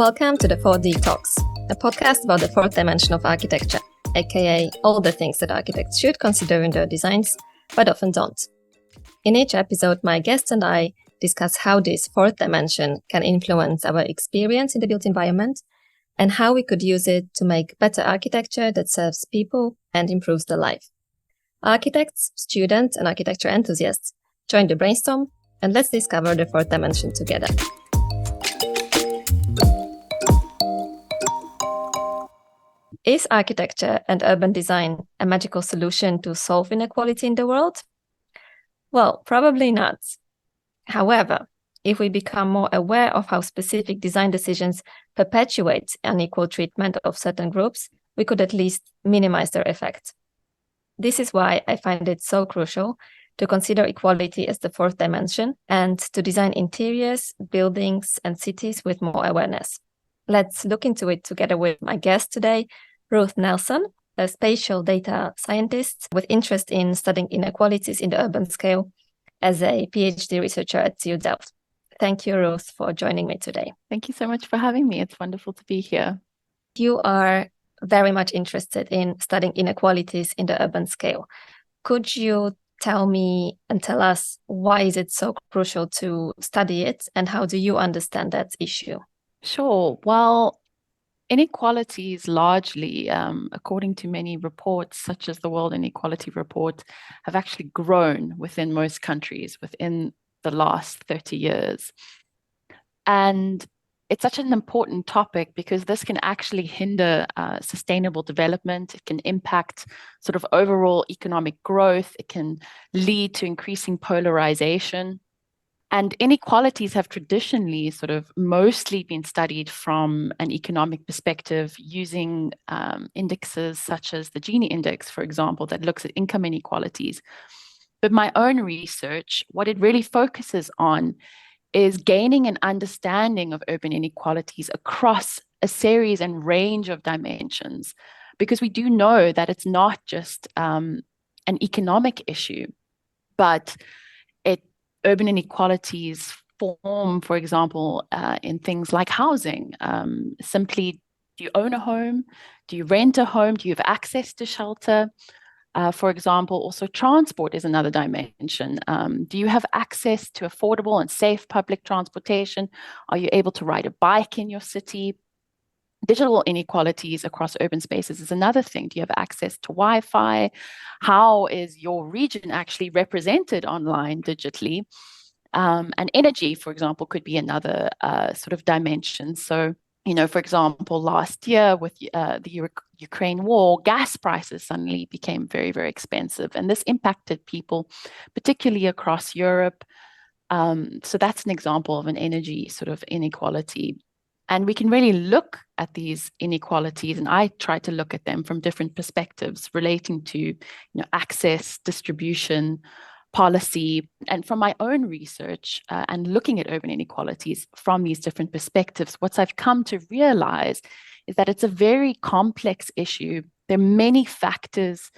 Welcome to the 4D Talks, a podcast about the fourth dimension of architecture, aka all the things that architects should consider in their designs, but often don't. In each episode, my guests and I discuss how this fourth dimension can influence our experience in the built environment and how we could use it to make better architecture that serves people and improves their life. Architects, students, and architecture enthusiasts, join the Brainstorm and let's discover the fourth dimension together. Is architecture and urban design a magical solution to solve inequality in the world? Well, probably not. However, if we become more aware of how specific design decisions perpetuate unequal treatment of certain groups, we could at least minimize their effect. This is why I find it so crucial to consider equality as the fourth dimension and to design interiors, buildings, and cities with more awareness. Let's look into it together with my guest today, Ruth Nelson, a spatial data scientist with interest in studying inequalities in the urban scale as a PhD researcher at TU Delft. Thank you, Ruth, for joining me today. Thank you so much for having me. It's wonderful to be here. You are very much interested in studying inequalities in the urban scale. Could you tell me and tell us why is it so crucial to study it and how do you understand that issue? Sure. Well, inequalities largely, according to many reports, such as the World Inequality Report, have actually grown within most countries within the last 30 years. And it's such an important topic because this can actually hinder sustainable development. It can impact sort of overall economic growth. It can lead to increasing polarization. And inequalities have traditionally sort of mostly been studied from an economic perspective using indexes such as the Gini index, for example, that looks at income inequalities. But my own research, what it really focuses on is gaining an understanding of urban inequalities across a series and range of dimensions, because we do know that it's not just an economic issue, but urban inequalities form, for example, in things like housing. Simply, do you own a home? Do you rent a home? Do you have access to shelter? For example, also transport is another dimension. Do you have access to affordable and safe public transportation? Are you able to ride a bike in your city? Digital inequalities across urban spaces is another thing. Do you have access to Wi-Fi? How is your region actually represented online digitally? And energy, for example, could be another sort of dimension. So, for example, last year with the Ukraine war, gas prices suddenly became very, very expensive. And this impacted people, particularly across Europe. So that's an example of an energy sort of inequality. And we can really look at these inequalities, and I try to look at them from different perspectives relating to access, distribution, policy. And from my own research and looking at urban inequalities from these different perspectives, what I've come to realize is that it's a very complex issue. There are many factors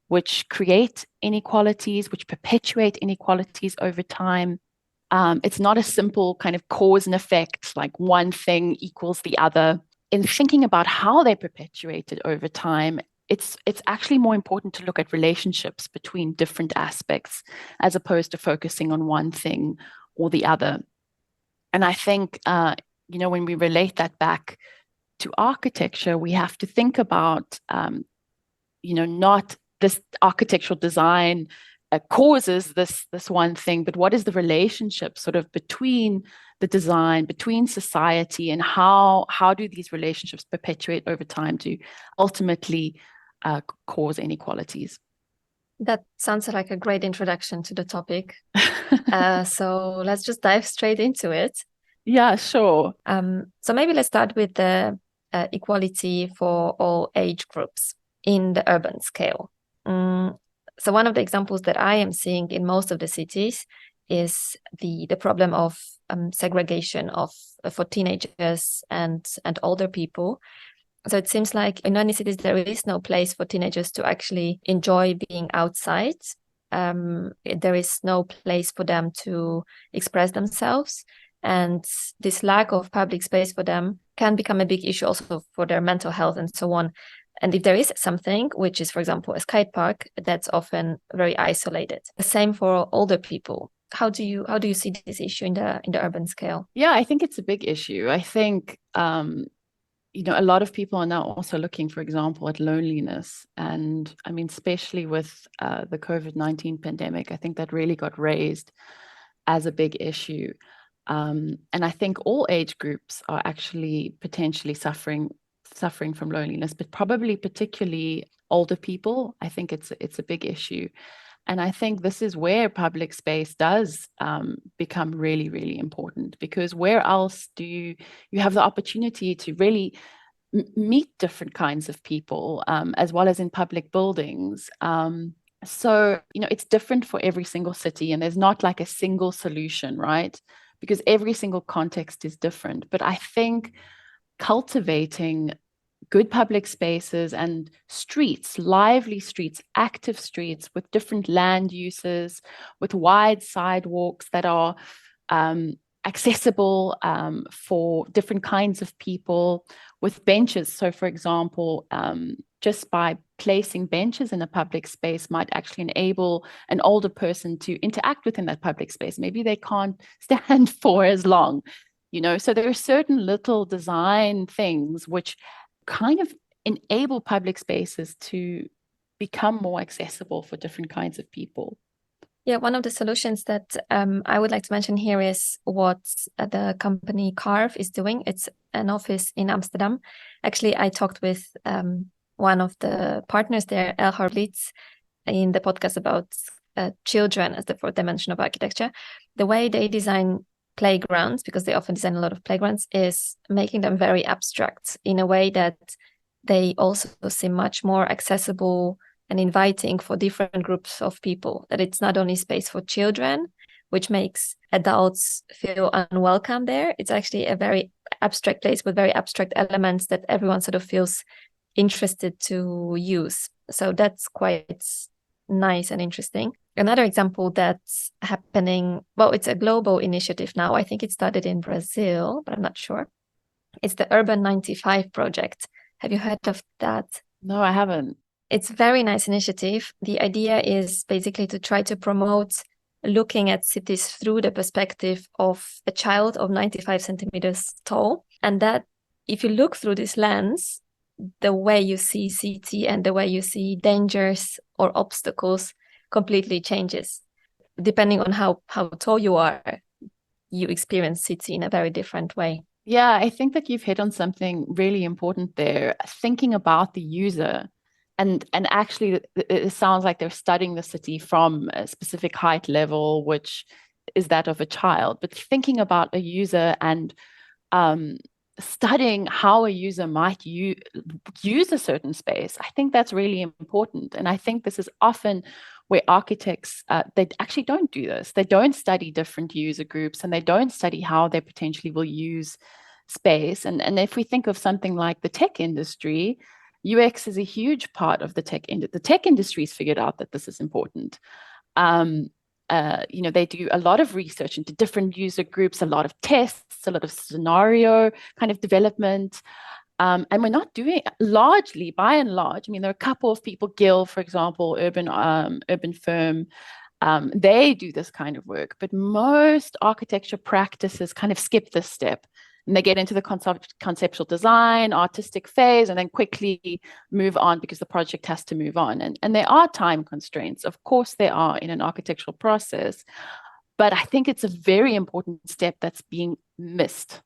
which create inequalities, which perpetuate inequalities over time. It's not a simple kind of cause and effect, like one thing equals the other. In thinking about how they perpetuated over time, it's actually more important to look at relationships between different aspects as opposed to focusing on one thing or the other. And I think, when we relate that back to architecture, we have to think about, not this architectural design causes this one thing, but what is the relationship sort of between the design, between society, and how do these relationships perpetuate over time to ultimately cause inequalities? That sounds like a great introduction to the topic. So let's just dive straight into it. Yeah, sure. So maybe let's start with the equality for all age groups in the urban scale. So one of the examples that I am seeing in most of the cities is the problem of segregation for teenagers and older people. So it seems like in many cities there is no place for teenagers to actually enjoy being outside. There is no place for them to express themselves. And this lack of public space for them can become a big issue also for their mental health and so on. And if there is something, which is, for example, a skate park, that's often very isolated. The same for older people. How do you see this issue in the urban scale? Yeah, I think it's a big issue. I think a lot of people are now also looking, for example, at loneliness. And I mean, especially with the COVID-19 pandemic, I think that really got raised as a big issue. And I think all age groups are actually potentially suffering from loneliness, but probably particularly older people. I think it's a big issue. And I think this is where public space does become really, really important, because where else do you have the opportunity to really meet different kinds of people, as well as in public buildings. So, it's different for every single city, and there's not like a single solution, right? Because every single context is different. But I think cultivating good public spaces and streets, lively streets, active streets with different land uses, with wide sidewalks that are accessible for different kinds of people, with benches. So, for example, just by placing benches in a public space might actually enable an older person to interact within that public space. Maybe they can't stand for as long, So there are certain little design things which kind of enable public spaces to become more accessible for different kinds of people. Yeah, one of the solutions that I would like to mention here is what the company Carve is doing. It's an office in Amsterdam. Actually, I talked with one of the partners there, Elhar Blitz, in the podcast about children as the fourth dimension of architecture. The way they design playgrounds, because they often design a lot of playgrounds, is making them very abstract in a way that they also seem much more accessible and inviting for different groups of people, that it's not only space for children, which makes adults feel unwelcome there. It's actually a very abstract place with very abstract elements that everyone sort of feels interested to use. So that's quite nice and interesting. Another example that's happening, well, it's a global initiative now. I think it started in Brazil, but I'm not sure. It's the Urban 95 project. Have you heard of that? No, I haven't. It's a very nice initiative. The idea is basically to try to promote looking at cities through the perspective of a child of 95 centimeters tall. And that if you look through this lens, the way you see city and the way you see dangers or obstacles completely changes. Depending on how tall you are, you experience city in a very different way. Yeah, I think that you've hit on something really important there. Thinking about the user. And actually, it sounds like they're studying the city from a specific height level, which is that of a child. But thinking about a user and studying how a user might use a certain space, I think that's really important. And I think this is often where architects, they actually don't do this. They don't study different user groups, and they don't study how they potentially will use space. And if we think of something like the tech industry, UX is a huge part of the tech industry. The tech industry's figured out that this is important. They do a lot of research into different user groups, a lot of tests, a lot of scenario kind of development. And we're not doing largely, by and large. I mean, there are a couple of people, Gill, for example, Urban Firm, they do this kind of work, but most architecture practices kind of skip this step. And they get into the conceptual design, artistic phase, and then quickly move on because the project has to move on. And there are time constraints. Of course, there are in an architectural process. But I think it's a very important step that's being missed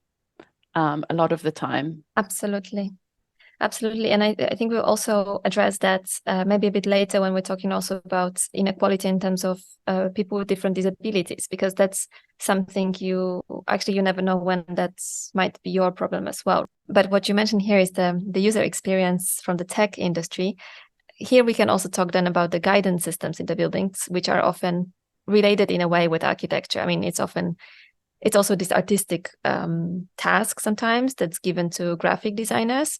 a lot of the time. Absolutely. Absolutely. And I think we'll also address that maybe a bit later when we're talking also about inequality in terms of people with different disabilities, because that's something you never know when that might be your problem as well. But what you mentioned here is the user experience from the tech industry. Here we can also talk then about the guidance systems in the buildings, which are often related in a way with architecture. I mean, it's also this artistic task sometimes that's given to graphic designers.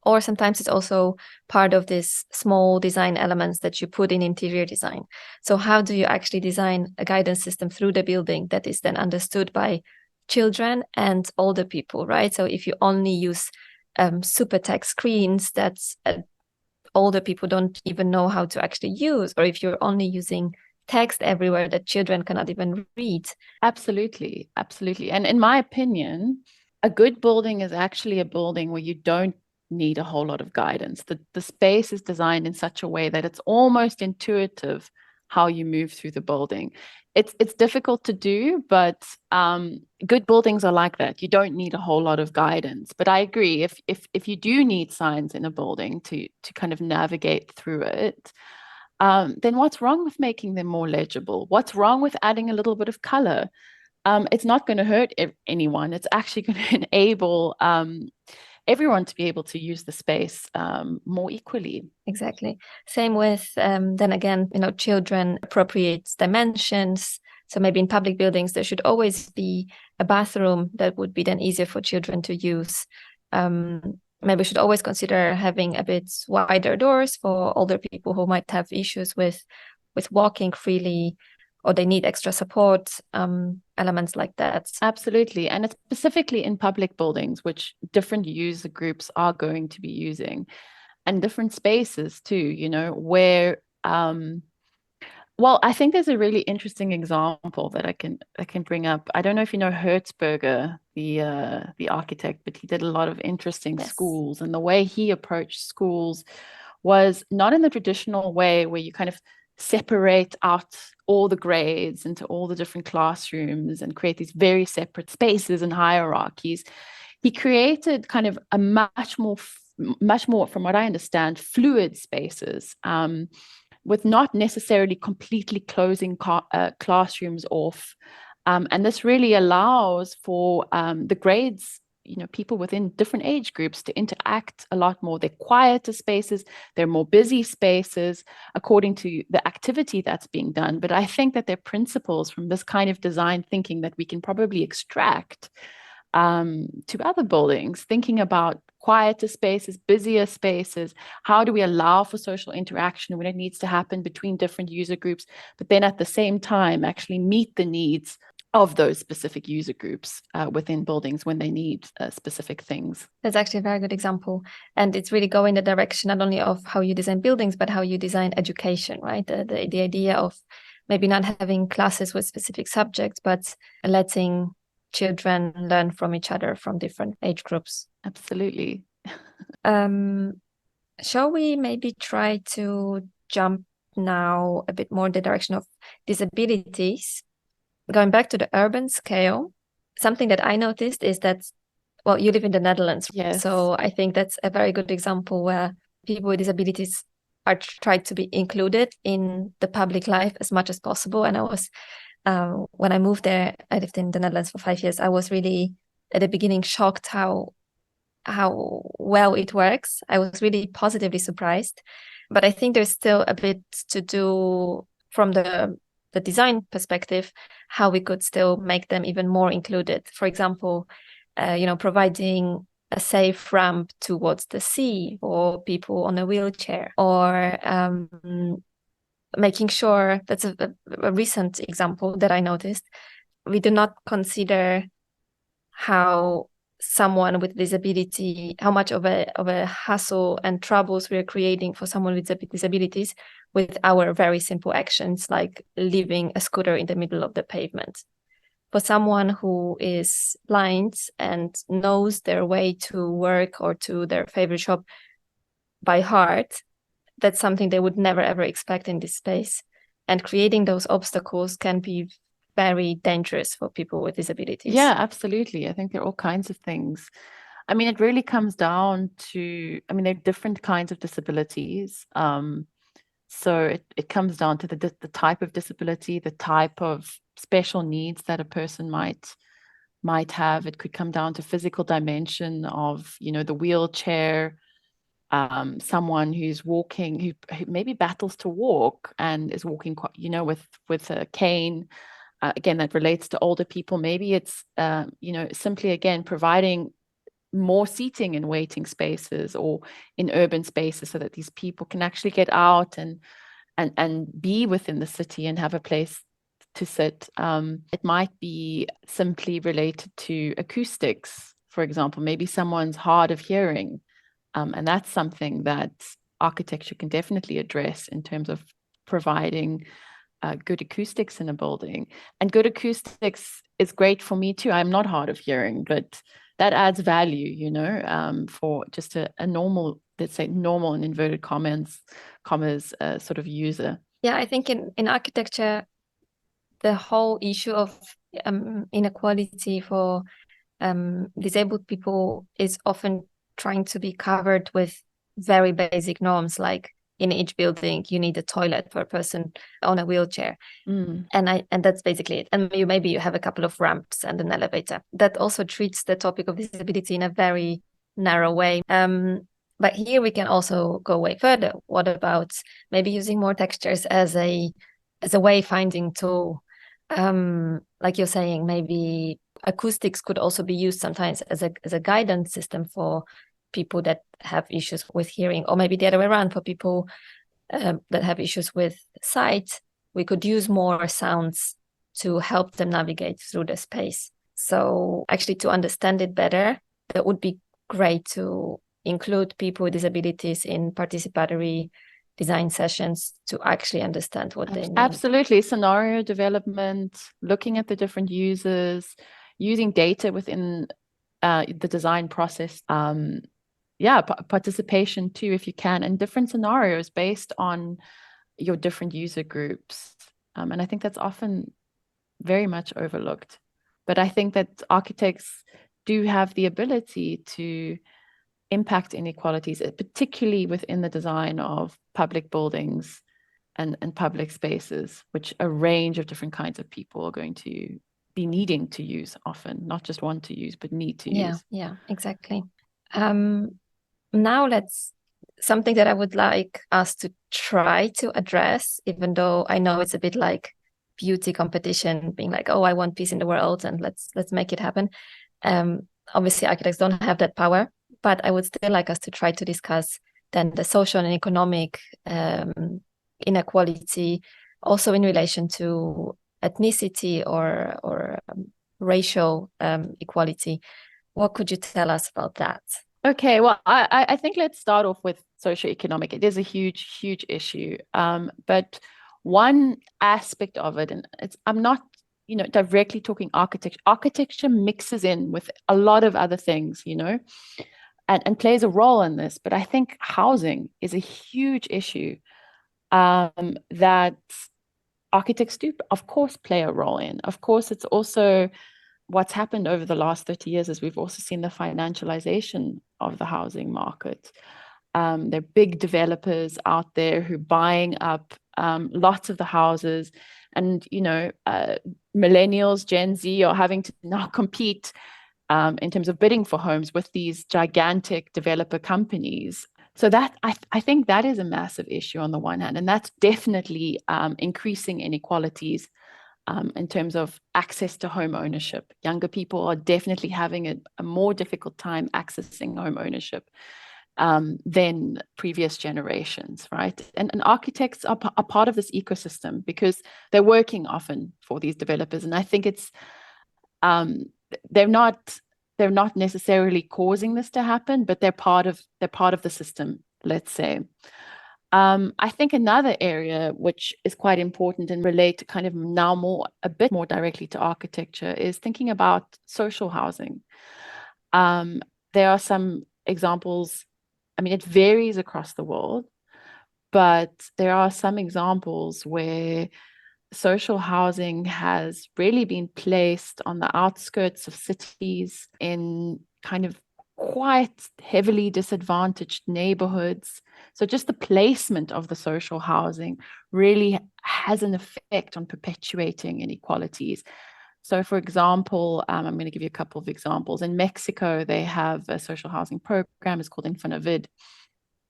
Or sometimes it's also part of these small design elements that you put in interior design. So how do you actually design a guidance system through the building that is then understood by children and older people, right? So if you only use super tech screens that's older people don't even know how to actually use, or if you're only using text everywhere that children cannot even read. Absolutely, absolutely. And in my opinion, a good building is actually a building where you don't need a whole lot of guidance. The space is designed in such a way that it's almost intuitive how you move through the building. It's difficult to do, but good buildings are like that. You don't need a whole lot of guidance. But I agree, if you do need signs in a building to kind of navigate through it, then what's wrong with making them more legible? What's wrong with adding a little bit of color? It's not going to hurt anyone. It's actually going to enable everyone to be able to use the space more equally. Exactly. Same with, then again, children appropriate dimensions. So maybe in public buildings, there should always be a bathroom that would be then easier for children to use. Maybe we should always consider having a bit wider doors for older people who might have issues with walking freely, or they need extra support, elements like that. Absolutely. And it's specifically in public buildings, which different user groups are going to be using, and different spaces too, where well, I think there's a really interesting example that I can bring up. I don't know if you know Hertzberger, the architect, but he did a lot of interesting schools, and the way he approached schools was not in the traditional way where you kind of separate out all the grades into all the different classrooms and create these very separate spaces and hierarchies. He created kind of a much more, from what I understand, fluid spaces, with not necessarily completely closing classrooms off. And this really allows for the grades, people within different age groups to interact a lot more. They're quieter spaces, they're more busy spaces according to the activity that's being done. But I think that there are principles from this kind of design thinking that we can probably extract to other buildings, thinking about quieter spaces, busier spaces. How do we allow for social interaction when it needs to happen between different user groups, but then at the same time actually meet the needs of those specific user groups within buildings when they need specific things. That's actually a very good example. And it's really going the direction not only of how you design buildings, but how you design education, right? The idea of maybe not having classes with specific subjects, but letting children learn from each other from different age groups. Absolutely. Shall we maybe try to jump now a bit more in the direction of disabilities? Going back to the urban scale, something that I noticed is that, well, you live in the Netherlands. Yes. So I think that's a very good example where people with disabilities are tried to be included in the public life as much as possible. And I was, when I moved there, I lived in the Netherlands for 5 years. I was really at the beginning shocked how well it works. I was really positively surprised. But I think there's still a bit to do from the design perspective, how we could still make them even more included. For example, providing a safe ramp towards the sea for people on a wheelchair, or making sure, that's a recent example that I noticed, we do not consider how someone with disability, how much of a hassle and troubles we are creating for someone with disabilities with our very simple actions, like leaving a scooter in the middle of the pavement. For someone who is blind and knows their way to work or to their favorite shop by heart, that's something they would never ever expect in this space. And creating those obstacles can be very dangerous for people with disabilities. Yeah, absolutely. I think there are all kinds of things. I mean, it really comes down to, there are different kinds of disabilities. So it comes down to the type of disability, the type of special needs that a person might have. It could come down to physical dimension of, the wheelchair, someone who's walking, who maybe battles to walk and is walking, with a cane. Again, that relates to older people. Maybe it's, simply, again, providing more seating in waiting spaces or in urban spaces so that these people can actually get out and be within the city and have a place to sit. It might be simply related to acoustics, for example. Maybe someone's hard of hearing, and that's something that architecture can definitely address in terms of providing good acoustics in a building. And good acoustics is great for me too. I'm not hard of hearing, but that adds value, you know, for just a normal, let's say normal in inverted commas sort of user. Yeah, I think in architecture, the whole issue of inequality for disabled people is often trying to be covered with very basic norms, like in each building you need a toilet for a person on a wheelchair. And that's basically it. And maybe you have a couple of ramps and an elevator. That also treats the topic of disability in a very narrow way. But here we can also go way further. What about maybe using more textures as a wayfinding tool? Like you're saying, maybe acoustics could also be used sometimes as a guidance system for people that have issues with hearing, or maybe the other way around for people that have issues with sight. We could use more sounds to help them navigate through the space. So actually, to understand it better, that would be great to include people with disabilities in participatory design sessions to actually understand what they need. Absolutely. Scenario development, looking at the different users, using data within the design process. Participation too, if you can, in different scenarios based on your different user groups. And I think that's often very much overlooked. But I think that architects do have the ability to impact inequalities, particularly within the design of public buildings and public spaces, which a range of different kinds of people are going to be needing to use often, not just want to use, but need to use. Yeah, exactly. Now something that I would like us to try to address, even though I know it's a bit like beauty competition, being like, oh, I want peace in the world and let's make it happen. Obviously, architects don't have that power, but I would still like us to try to discuss then the social and economic inequality, also in relation to ethnicity or racial equality. What could you tell us about that? Okay, well, I think let's start off with socioeconomic. It is a huge, huge issue. But one aspect of it, and I'm not, directly talking architecture. Architecture mixes in with a lot of other things, and plays a role in this. But I think housing is a huge issue that architects do, of course, play a role in. Of course, it's also what's happened over the last 30 years is we've also seen the financialization of the housing market. There are big developers out there who are buying up lots of the houses, and millennials, Gen Z are having to now compete in terms of bidding for homes with these gigantic developer companies. So that I think that is a massive issue on the one hand, and that's definitely increasing inequalities in terms of access to home ownership. Younger people are definitely having a more difficult time accessing home ownership than previous generations, right? And architects are part of this ecosystem because they're working often for these developers. And I think it's they're not necessarily causing this to happen, but they're part of the system, let's say. I think another area which is quite important and relate kind of now a bit more directly to architecture is thinking about social housing. There are some examples. I mean, it varies across the world, but there are some examples where social housing has really been placed on the outskirts of cities in kind of quite heavily disadvantaged neighborhoods. So just the placement of the social housing really has an effect on perpetuating inequalities. So for example, I'm going to give you a couple of examples. In Mexico, they have a social housing program. It's called Infonavit.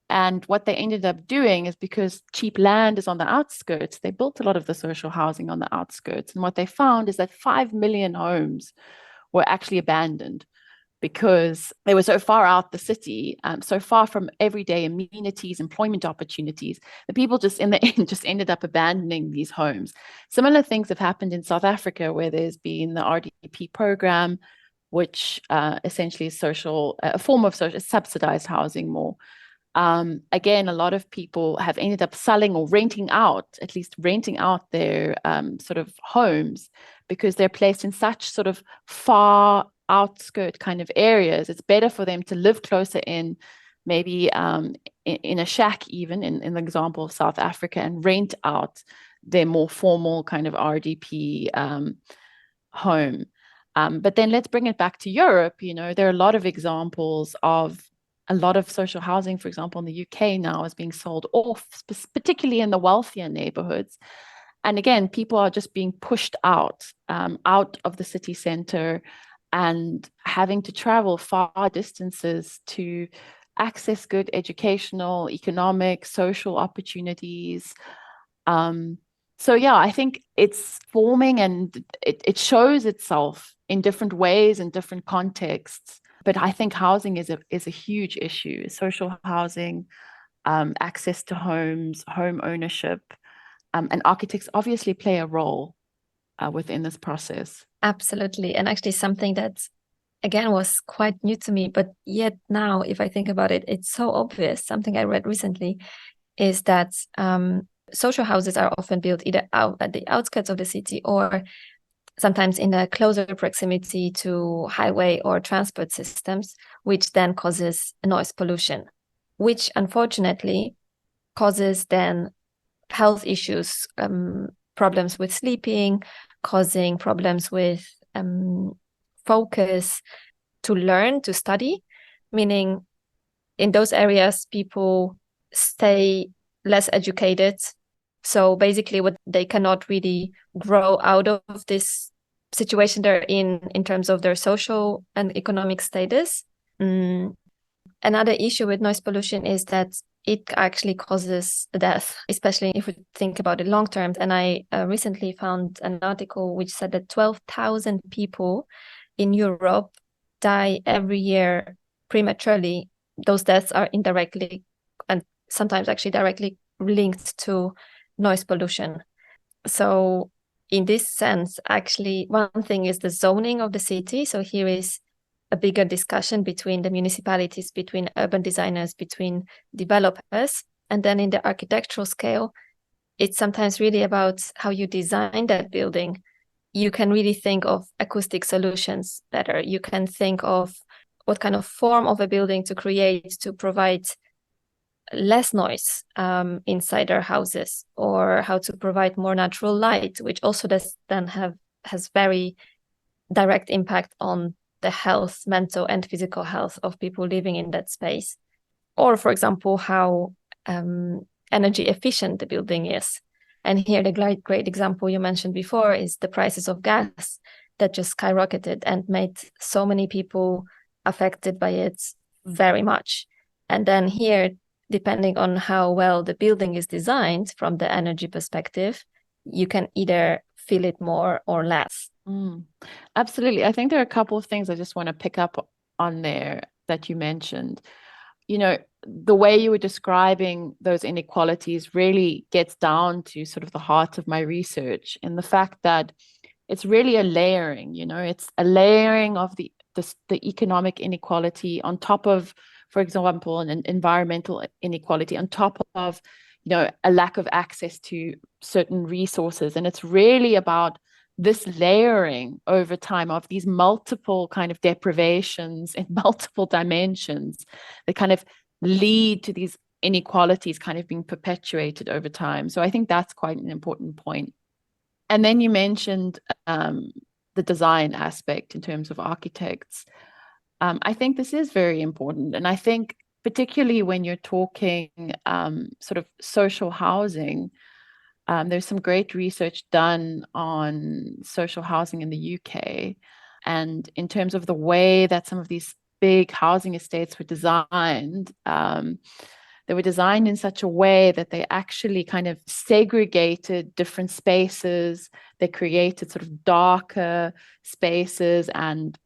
And what they ended up doing is, because cheap land is on the outskirts, they built a lot of the social housing on the outskirts. And what they found is that 5 million homes were actually abandoned because they were so far out the city, so far from everyday amenities, employment opportunities, that people just in the end just ended up abandoning these homes. Similar things have happened in South Africa, where there's been the RDP program, which essentially is a form of social subsidized housing more. Again, a lot of people have ended up selling or at least renting out their sort of homes, because they're placed in such sort of far outskirt kind of areas. It's better for them to live closer in, maybe in a shack, even in the example of South Africa, and rent out their more formal kind of RDP home. But then let's bring it back to Europe. There are a lot of examples of a lot of social housing, for example, in the UK now is being sold off, particularly in the wealthier neighborhoods. And again, people are just being pushed out of the city center and having to travel far distances to access good educational, economic, social opportunities. So yeah, I think it's forming, and it shows itself in different ways, in different contexts. But I think housing is a huge issue. Social housing, access to homes, home ownership, and architects obviously play a role within this process. Absolutely. And actually something that, again, was quite new to me, but yet now, if I think about it, it's so obvious. Something I read recently is that social houses are often built either out at the outskirts of the city, or sometimes in a closer proximity to highway or transport systems, which then causes noise pollution, which unfortunately causes then health issues, problems with sleeping, causing problems with focus, to learn, to study, meaning in those areas, people stay less educated. So basically they cannot really grow out of this situation they're in terms of their social and economic status. Another issue with noise pollution is that it actually causes death, especially if we think about it long term. And I recently found an article which said that 12,000 people in Europe die every year prematurely. Those deaths are indirectly and sometimes actually directly linked to noise pollution. So in this sense, actually, one thing is the zoning of the city. So here is a bigger discussion between the municipalities, between urban designers, between developers. And then in the architectural scale, it's sometimes really about how you design that building. You can really think of acoustic solutions better. You can think of what kind of form of a building to create to provide less noise inside our houses, or how to provide more natural light, which also has very direct impact on the health, mental and physical health of people living in that space. Or, for example, how energy efficient the building is. And here the great example you mentioned before is the prices of gas that just skyrocketed and made so many people affected by it very much. And then here, depending on how well the building is designed from the energy perspective, you can either feel it more or less. Absolutely. I think there are a couple of things I just want to pick up on there that you mentioned. The way you were describing those inequalities really gets down to sort of the heart of my research, and the fact that it's really a layering. It's a layering of the economic inequality on top of, for example, an environmental inequality, on top of a lack of access to certain resources. And it's really about this layering over time of these multiple kind of deprivations in multiple dimensions that kind of lead to these inequalities kind of being perpetuated over time. So I think that's quite an important point. And then you mentioned the design aspect in terms of architects. I think this is very important. And I think particularly when you're talking sort of social housing, there's some great research done on social housing in the UK. And in terms of the way that some of these big housing estates were designed, they were designed in such a way that they actually kind of segregated different spaces. They created sort of darker spaces and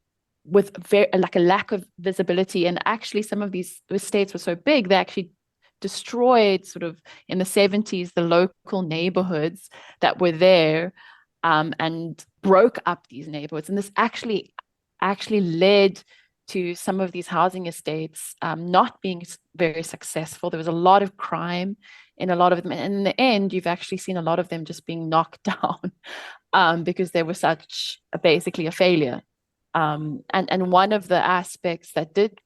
with very like a lack of visibility. And actually, some of these estates were so big, they actually destroyed sort of in the 70s the local neighborhoods that were there, and broke up these neighborhoods. And this actually led to some of these housing estates not being very successful. There was a lot of crime in a lot of them. And in the end, you've actually seen a lot of them just being knocked down because they were basically a failure. And one of the aspects that did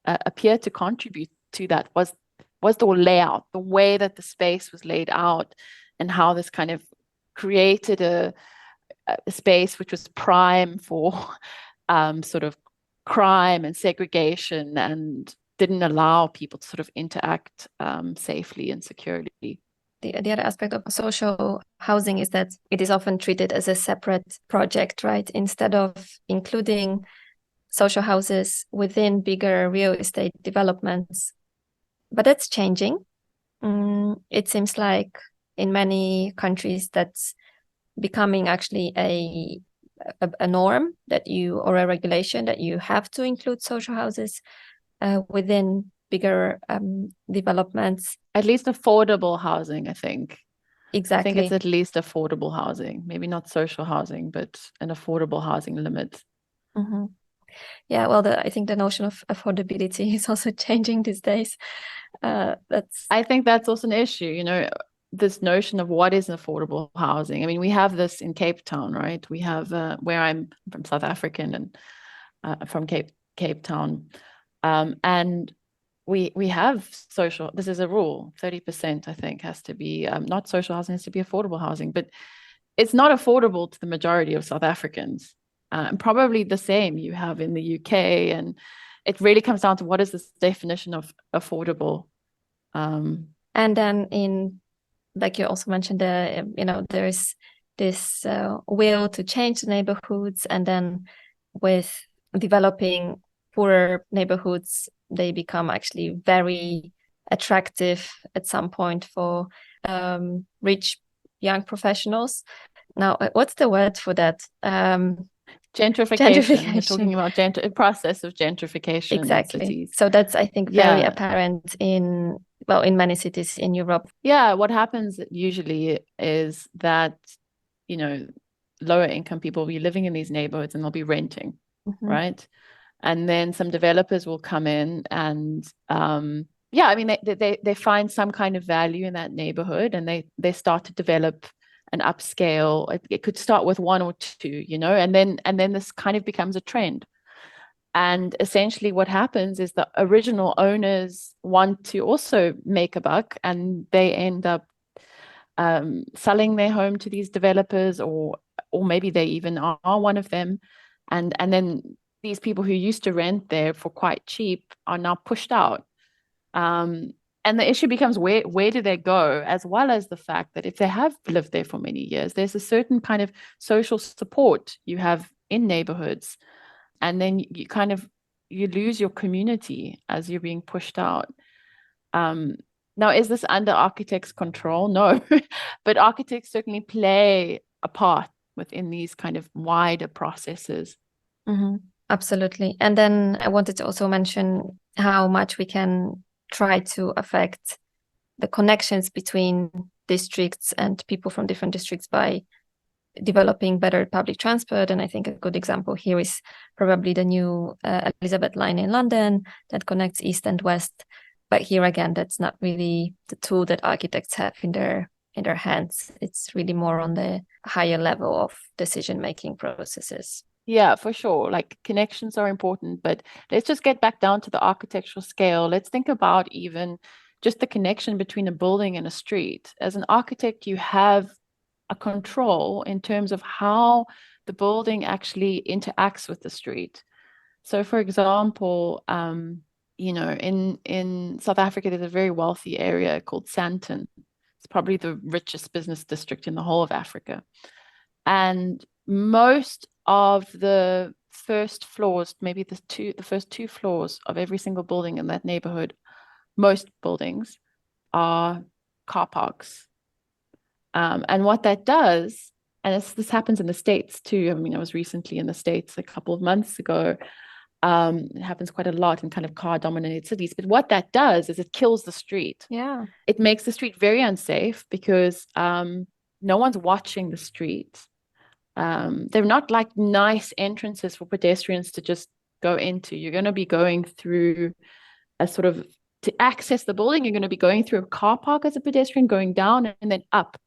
appear to contribute to that was the layout, the way that the space was laid out, and how this kind of created a space which was prime for sort of crime and segregation, and didn't allow people to sort of interact safely and securely. The other aspect of social housing is that it is often treated as a separate project, right? Instead of including social houses within bigger real estate developments. But that's changing. It seems like in many countries that's becoming actually a norm that or a regulation that you have to include social houses within bigger developments. At least affordable housing, I think. Exactly. I think it's at least affordable housing, maybe not social housing, but an affordable housing limit. Mm-hmm. Yeah, well, I think the notion of affordability is also changing these days. I think that's also an issue, this notion of what is affordable housing. I mean, we have this in Cape Town, right? We have where I'm from, South African, and from Cape Town, and we have social. This is a rule: 30%, I think, has to be not social housing, has to be affordable housing, but it's not affordable to the majority of South Africans, and probably the same you have in the UK. And it really comes down to what is this definition of affordable. And then like you also mentioned, there is this will to change the neighborhoods, and then with developing poorer neighborhoods, they become actually very attractive at some point for rich young professionals. Now, what's the word for that? Gentrification. We're talking about a process of gentrification. Exactly. In cities. So that's, I think, very apparent in many cities in Europe. Yeah, what happens usually is that, lower income people will be living in these neighborhoods and they'll be renting, right? And then some developers will come in and I mean, they find some kind of value in that neighborhood, and they start to develop an upscale. It could start with one or two, and then this kind of becomes a trend. And essentially what happens is the original owners want to also make a buck, and they end up selling their home to these developers, or maybe they even are one of them. And then these people who used to rent there for quite cheap are now pushed out. And the issue becomes where do they go, as well as the fact that if they have lived there for many years, there's a certain kind of social support you have in neighborhoods. And then you lose your community as you're being pushed out. Now, is this under architects' control? No, but architects certainly play a part within these kind of wider processes. Mm-hmm. Absolutely. And then I wanted to also mention how much we can try to affect the connections between districts and people from different districts by developing better public transport. And I think a good example here is probably the new Elizabeth line in London that connects east and west. But here again, that's not really the tool that architects have in their hands. It's really more on the higher level of decision-making processes. Yeah, for sure. Like, connections are important, but let's just get back down to the architectural scale. Let's think about even just the connection between a building and a street. As an architect, you have a control in terms of how the building actually interacts with the street. So, for example, in South Africa, there's a very wealthy area called Sandton. It's probably the richest business district in the whole of Africa. And most of the first floors, maybe the first two floors of every single building in that neighborhood, most buildings are car parks. And what that does, and this happens in the States too. I mean, I was recently in the States a couple of months ago, It happens quite a lot in kind of car dominated cities. But what that does is it kills the street. Yeah. It makes the street very unsafe because no one's watching the street. They're not like nice entrances for pedestrians to just go into. You're going to be going through a sort of, to access the building, you're going to be going through a car park as a pedestrian, going down and then up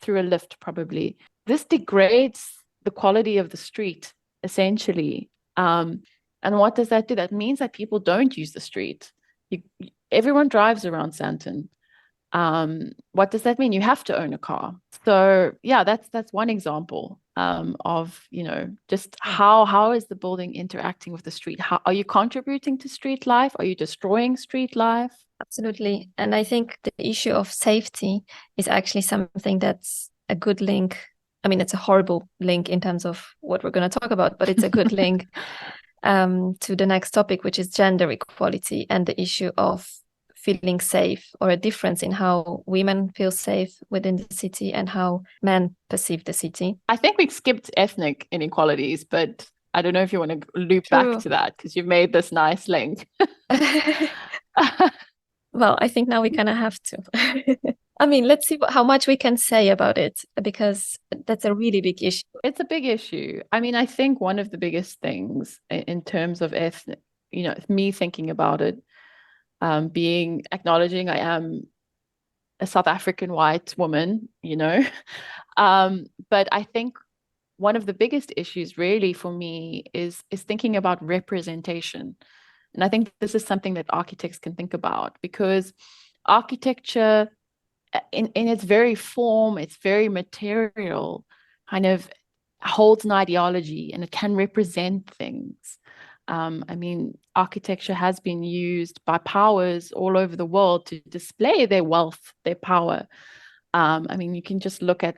through a lift, probably. This degrades the quality of the street, essentially. And what does that do? That means that people don't use the street. Everyone drives around Sandton. What does that mean? You have to own a car. So yeah, that's one example of, just how is the building interacting with the street? How are you contributing to street life? Are you destroying street life? Absolutely. And I think the issue of safety is actually something that's a good link. I mean, it's a horrible link in terms of what we're going to talk about, but it's a good link to the next topic, which is gender equality and the issue of feeling safe, or a difference in how women feel safe within the city and how men perceive the city. I think we skipped ethnic inequalities, but I don't know if you want to loop True. back to that because you've made this nice link. Well, I think now we kind of have to. I mean, let's see how much we can say about it, because that's a really big issue. It's a big issue. I mean, I think one of the biggest things in terms of ethnic, me thinking about it, acknowledging I am a South African white woman, but I think one of the biggest issues really for me is thinking about representation. And I think this is something that architects can think about, because architecture in its very form, it's very material, kind of holds an ideology and it can represent things. I mean, architecture has been used by powers all over the world to display their wealth, their power. I mean, you can just look at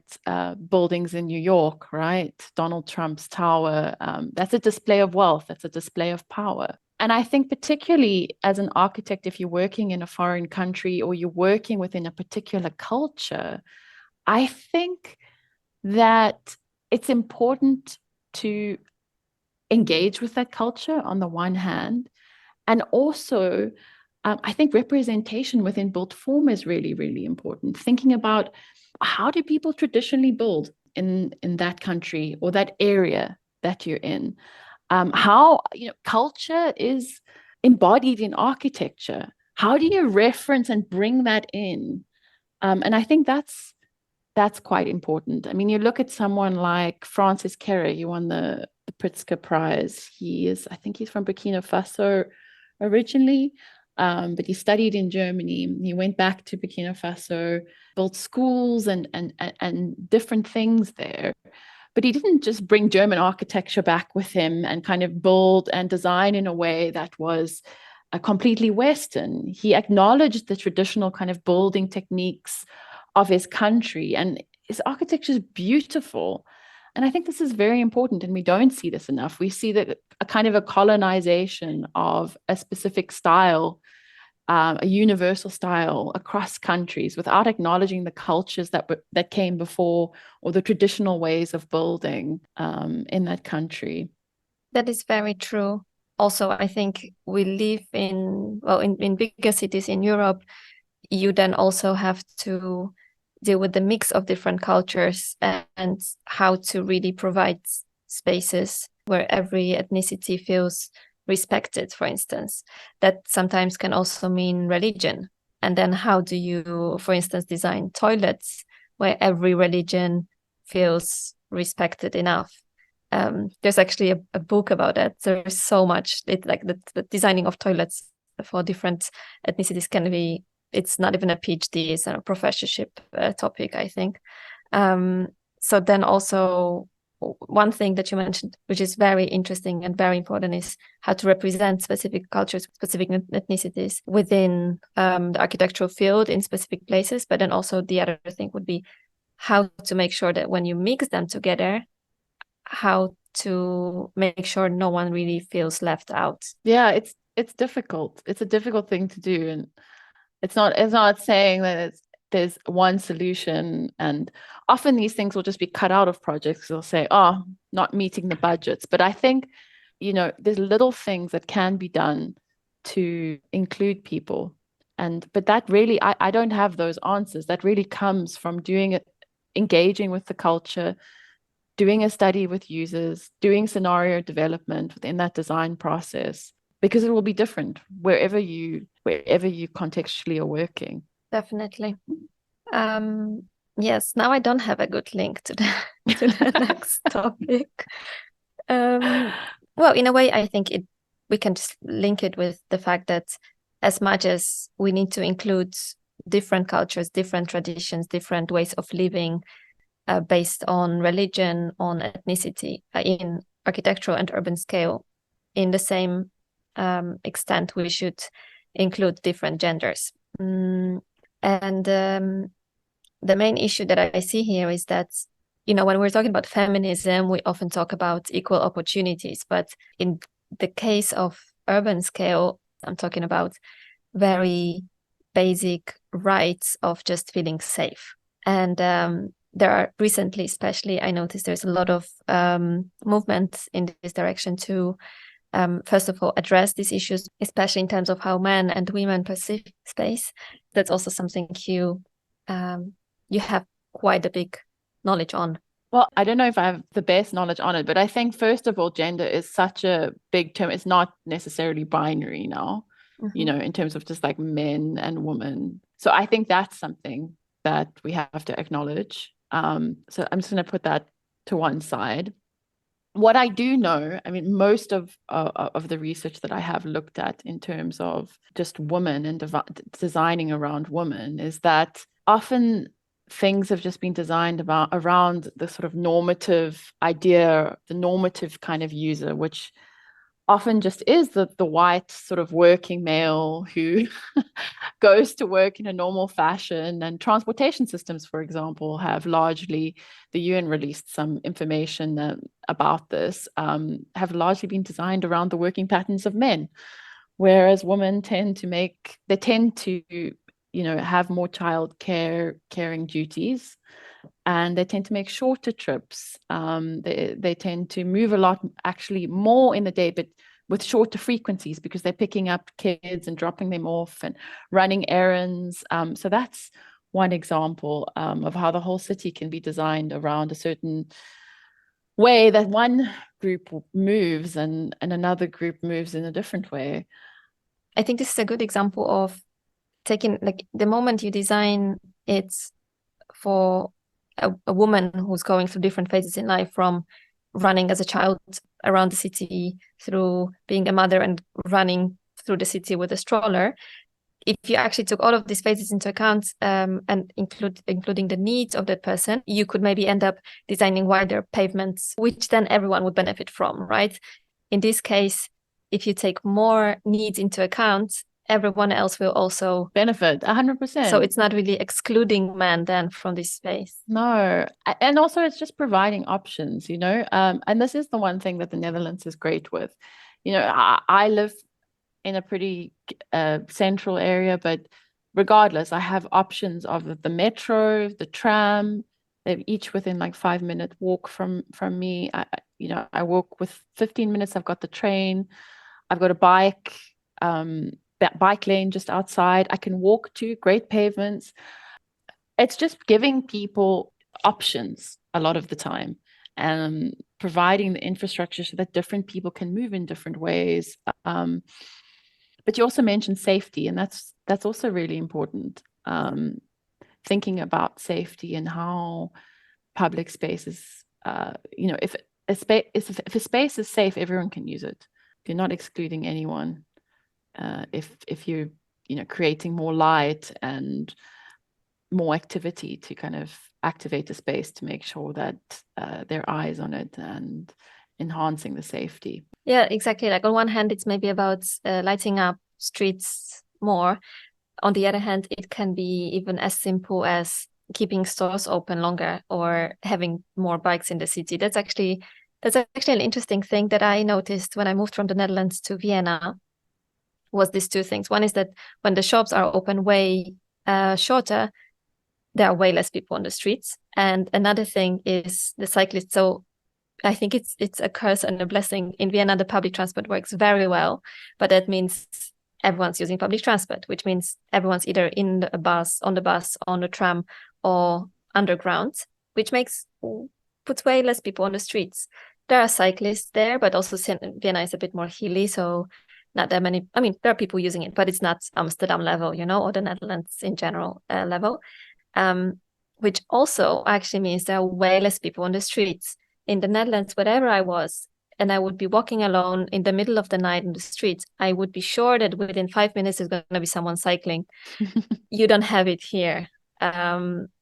buildings in New York, right? Donald Trump's tower. That's a display of wealth. That's a display of power. And I think particularly as an architect, if you're working in a foreign country or you're working within a particular culture, I think that it's important to engage with that culture on the one hand. And also, I think representation within built form is really, really important. Thinking about how do people traditionally build in that country or that area that you're in? How culture is embodied in architecture. How do you reference and bring that in? And I think that's quite important. I mean, you look at someone like Francis Kéré, he won the Pritzker Prize. I think he's from Burkina Faso originally, but he studied in Germany. He went back to Burkina Faso, built schools and different things there. But he didn't just bring German architecture back with him and kind of build and design in a way that was completely Western. He acknowledged the traditional kind of building techniques of his country, and his architecture is beautiful. And I think this is very important, and we don't see this enough. We see that a kind of a colonization of a specific style, a universal style across countries, without acknowledging the cultures that came before, or the traditional ways of building in that country. That is very true. Also, I think we live in bigger cities in Europe. You then also have to deal with the mix of different cultures and how to really provide spaces where every ethnicity feels respected, for instance. That sometimes can also mean religion. And then how do you, for instance, design toilets where every religion feels respected enough? There's actually a book about that. There's so much, the designing of toilets for different ethnicities can be, it's not even a PhD, it's a professorship topic, I think. So then also one thing that you mentioned, which is very interesting and very important, is how to represent specific cultures, specific ethnicities within the architectural field in specific places. But then also the other thing would be how to make sure that when you mix them together, how to make sure no one really feels left out. Yeah, it's difficult. It's a difficult thing to do, and it's not saying that there's one solution. And often these things will just be cut out of projects. They'll say, "Oh, not meeting the budgets." But I think, there's little things that can be done to include people. But that really, I don't have those answers. That really comes from doing it, engaging with the culture, doing a study with users, doing scenario development within that design process, because it will be different wherever you contextually are working. Definitely. Yes, now I don't have a good link to the next topic. Well, in a way, I think we can just link it with the fact that as much as we need to include different cultures, different traditions, different ways of living, based on religion, on ethnicity, in architectural and urban scale, in the same extent, we should include different genders. And the main issue that I see here is that, when we're talking about feminism, we often talk about equal opportunities. But in the case of urban scale, I'm talking about very basic rights of just feeling safe. And there are recently, especially, I noticed there's a lot of movement in this direction to, first of all, address these issues, especially in terms of how men and women perceive space. That's also something you have quite a big knowledge on. Well, I don't know if I have the best knowledge on it, but I think, first of all, gender is such a big term. It's not necessarily binary now, in terms of just like men and women. So I think that's something that we have to acknowledge. So I'm just going to put that to one side. What I do know, I mean, most of the research that I have looked at in terms of just women and designing around women is that often things have just been designed around the sort of normative idea, the normative kind of user, which often just is the white sort of working male who goes to work in a normal fashion. And transportation systems, for example, have largely, the UN released some information about this, have largely been designed around the working patterns of men, whereas women tend to have more caring duties, and they tend to make shorter trips. They tend to move a lot, actually more in the day, but with shorter frequencies, because they're picking up kids and dropping them off and running errands. So that's one example of how the whole city can be designed around a certain way that one group moves and another group moves in a different way. I think this is a good example of taking, like, the moment you design it for a woman who's going through different phases in life, from running as a child around the city, through being a mother and running through the city with a stroller. If you actually took all of these phases into account, and including the needs of that person, you could maybe end up designing wider pavements, which then everyone would benefit from, right? In this case, if you take more needs into account, everyone else will also benefit 100%. So it's not really excluding men then from this space. No. And also it's just providing options, and this is the one thing that the Netherlands is great with. I live in a pretty central area, but regardless, I have options of the metro, the tram. They're each within like 5-minute walk from me. I walk with 15 minutes. I've got the train. I've got a bike. That bike lane just outside. I can walk to great pavements. It's just giving people options a lot of the time, and providing the infrastructure so that different people can move in different ways. But you also mentioned safety, and that's also really important. Thinking about safety and how public spaces, if a space is safe, everyone can use it. You're not excluding anyone. If you're creating more light and more activity to kind of activate the space to make sure that there are eyes on it and enhancing the safety. Yeah, exactly. Like, on one hand, it's maybe about lighting up streets more. On the other hand, it can be even as simple as keeping stores open longer or having more bikes in the city. That's actually an interesting thing that I noticed when I moved from the Netherlands to Vienna. Was these two things. One is that when the shops are open way shorter, there are way less people on the streets. And another thing is the cyclists. So I think it's a curse and a blessing. In Vienna, the public transport works very well, but that means everyone's using public transport, which means everyone's either in a bus, on the tram, or underground, which puts way less people on the streets. There are cyclists there, but also Vienna is a bit more hilly, so not that many. I mean, there are people using it, but it's not Amsterdam level, or the Netherlands in general level. Which also actually means there are way less people on the streets. In the Netherlands, wherever I was, and I would be walking alone in the middle of the night in the streets, I would be sure that within 5 minutes there's going to be someone cycling. You don't have it here.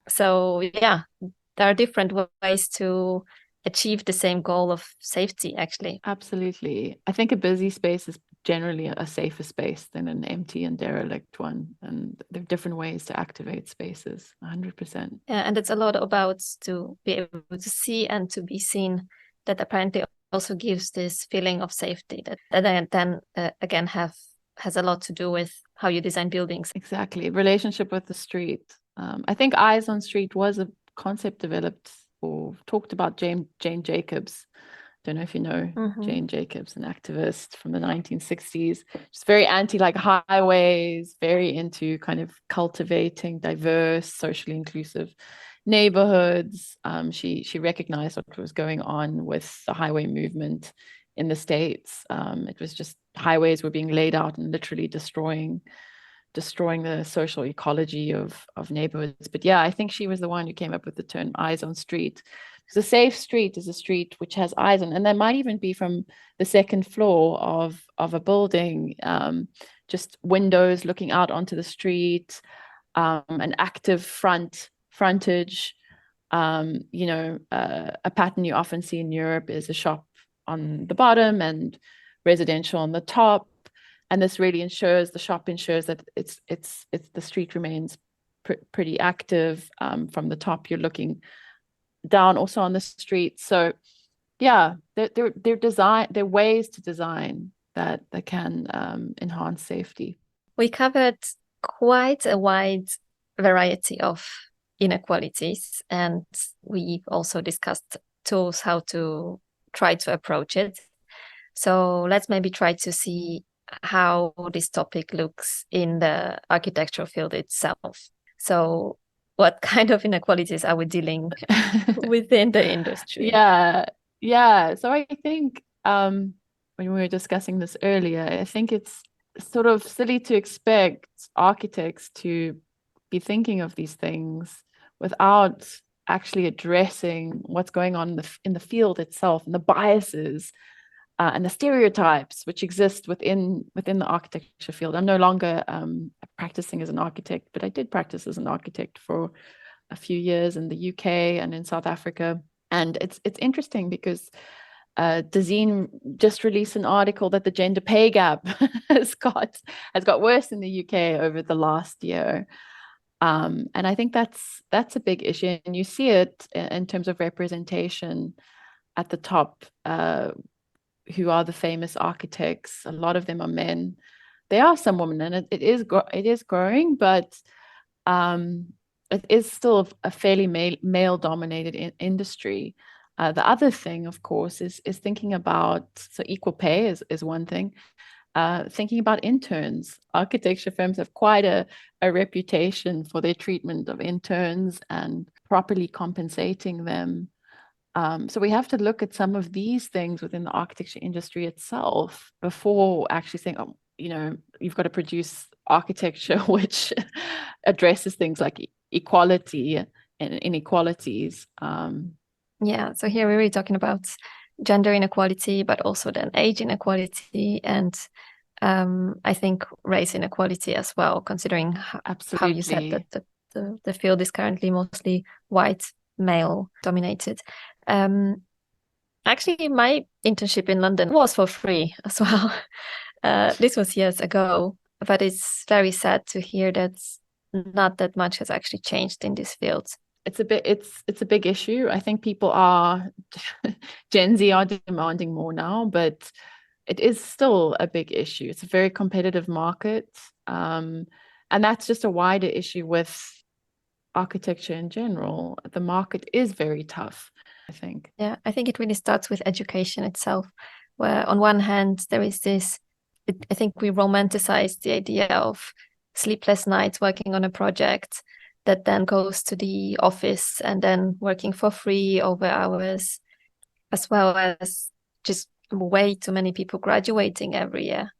So yeah, there are different ways to achieve the same goal of safety, actually. Absolutely. I think a busy space is generally a safer space than an empty and derelict one. And there are different ways to activate spaces, 100%. Yeah, and it's a lot about to be able to see and to be seen. That apparently also gives this feeling of safety that then again has a lot to do with how you design buildings. Exactly. Relationship with the street. I think Eyes on Street was a concept developed or talked about Jane Jacobs. Don't know if you know Jane Jacobs, an activist from the 1960s. She's very anti like highways, very into kind of cultivating diverse, socially inclusive neighborhoods. She recognized what was going on with the highway movement in the States. It was just highways were being laid out and literally destroying the social ecology of neighborhoods. But yeah, I think she was the one who came up with the term eyes on street. Because a safe street is a street which has eyes on, and that might even be from the second floor of a building, just windows looking out onto the street, an active frontage. A pattern you often see in Europe is a shop on the bottom and residential on the top. And this really ensures that it's the street remains pretty active. From the top, you're looking down also on the street. So yeah, they're ways to design that can enhance safety. We covered quite a wide variety of inequalities, and we also discussed tools how to try to approach it. So let's maybe try to see how this topic looks in the architectural field itself. So what kind of inequalities are we dealing within the industry? Yeah. So I think when we were discussing this earlier, I think it's sort of silly to expect architects to be thinking of these things without actually addressing what's going on in the field itself and the biases and the stereotypes which exist within the architecture field. I'm no longer practicing as an architect, but I did practice as an architect for a few years in the UK and in South Africa. And it's interesting because Dazine just released an article that the gender pay gap has got worse in the UK over the last year. And I think that's a big issue. And you see it in terms of representation at the top. Who are the famous architects? A lot of them are men. There are some women, and it is growing, but it is still a fairly male-dominated industry. The other thing, of course, is thinking about, so equal pay is one thing. Thinking about interns. Architecture firms have quite a reputation for their treatment of interns and properly compensating them. So we have to look at some of these things within the architecture industry itself before actually saying, oh, you've got to produce architecture which addresses things like equality and inequalities. Yeah, so here we're really talking about gender inequality, but also then age inequality and I think race inequality as well, considering how you said that the field is currently mostly white, male dominated. Actually, my internship in London was for free as well. This was years ago, but it's very sad to hear that not that much has actually changed in this field. It's a big issue. I think people are Gen Z are demanding more now, but it is still a big issue. It's a very competitive market. And that's just a wider issue with architecture in general. The market is very tough. I think. Yeah, I think it really starts with education itself, where on one hand, there is this, I think we romanticize the idea of sleepless nights working on a project that then goes to the office and then working for free over hours, as well as just way too many people graduating every year.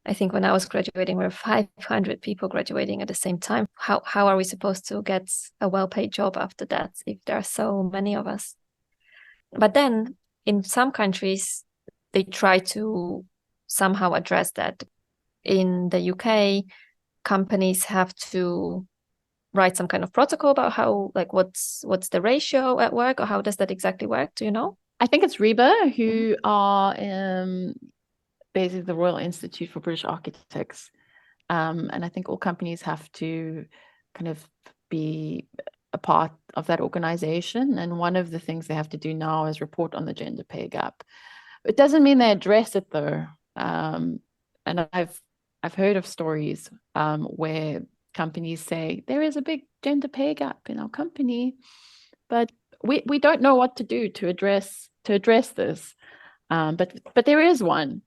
I think when I was graduating, there were 500 people graduating at the same time. How are we supposed to get a well-paid job after that if there are so many of us? But then in some countries, they try to somehow address that. In the UK, companies have to write some kind of protocol about how, like, what's the ratio at work, or how does that exactly work? Do you know? I think it's REBA who are basically the Royal Institute for British Architects. And I think all companies have to kind of be a part of that organization. And one of the things they have to do now is report on the gender pay gap. It doesn't mean they address it though. And I've heard of stories where companies say there is a big gender pay gap in our company, but we don't know what to do to address this. But there is one.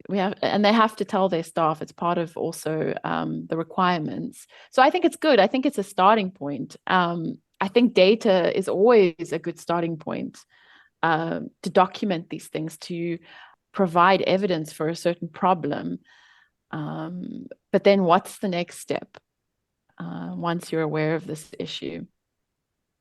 And they have to tell their staff. It's part of also the requirements. So I think it's good. I think it's a starting point. I think data is always a good starting point to document these things, to provide evidence for a certain problem. But then what's the next step once you're aware of this issue?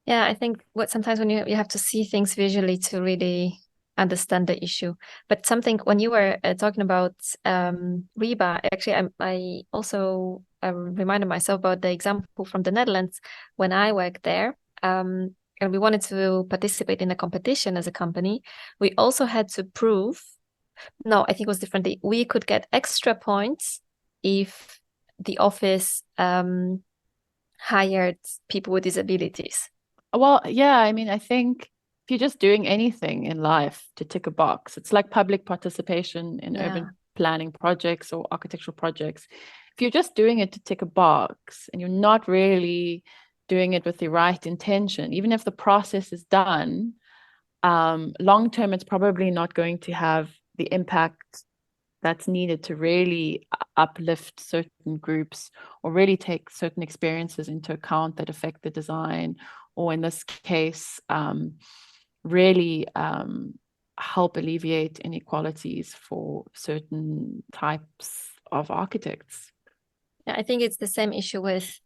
Yeah, I think sometimes when you have to see things visually to really understand the issue. But something when you were talking about REBA, actually, I also reminded myself about the example from the Netherlands when I worked there. And we wanted to participate in a competition as a company. We also had to prove, no, I think it was differently. We could get extra points if the office hired people with disabilities. Well, yeah, I mean, I think if you're just doing anything in life to tick a box, it's like public participation in urban planning projects or architectural projects. If you're just doing it to tick a box and you're not really doing it with the right intention, even if the process is done, long term, it's probably not going to have the impact that's needed to really uplift certain groups or really take certain experiences into account that affect the design, or in this case, really help alleviate inequalities for certain types of architects. Yeah, I think it's the same issue with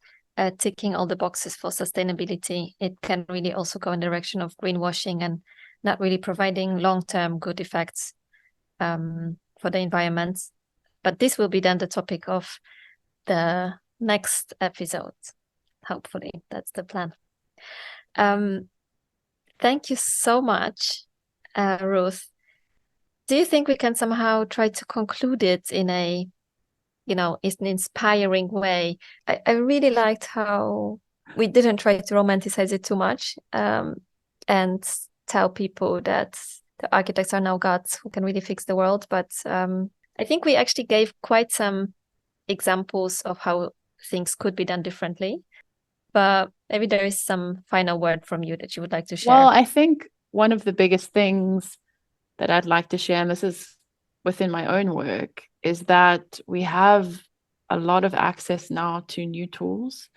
ticking all the boxes for sustainability. It can really also go in the direction of greenwashing and not really providing long-term good effects for the environment. But this will be then the topic of the next episode. Hopefully, that's the plan. Thank you so much, Ruth. Do you think we can somehow try to conclude it in an inspiring way? I really liked how we didn't try to romanticize it too much, and tell people that the architects are now gods who can really fix the world. But I think we actually gave quite some examples of how things could be done differently. But maybe there is some final word from you that you would like to share. Well, I think one of the biggest things that I'd like to share, and this is within my own work, is that we have a lot of access now to new tools,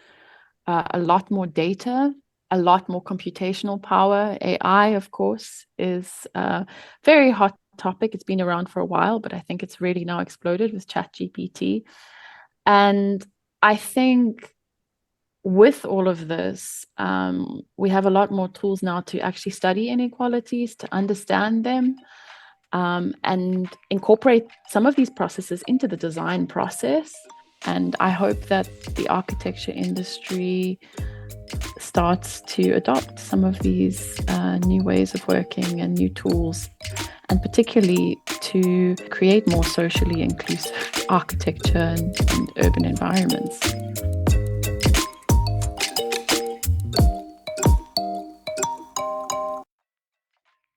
a lot more data, a lot more computational power. AI, of course, is a very hot topic. It's been around for a while, but I think it's really now exploded with ChatGPT. And I think with all of this, we have a lot more tools now to actually study inequalities, to understand them, and incorporate some of these processes into the design process. And I hope that the architecture industry starts to adopt some of these new ways of working and new tools, and particularly to create more socially inclusive architecture and urban environments.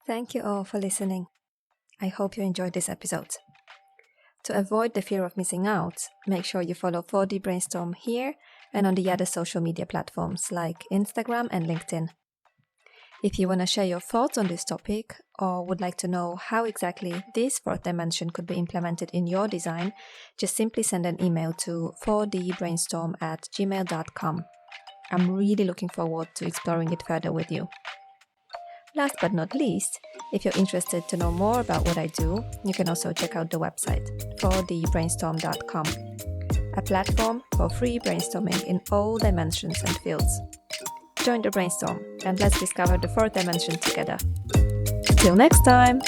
Thank you all for listening. I hope you enjoyed this episode. To avoid the fear of missing out, make sure you follow 4D Brainstorm here and on the other social media platforms like Instagram and LinkedIn. If you want to share your thoughts on this topic or would like to know how exactly this fourth dimension could be implemented in your design, just simply send an email to 4dbrainstorm@gmail.com. I'm really looking forward to exploring it further with you. Last but not least, if you're interested to know more about what I do, you can also check out the website 4dbrainstorm.com, a platform for free brainstorming in all dimensions and fields. Join the brainstorm and let's discover the fourth dimension together. Till next time!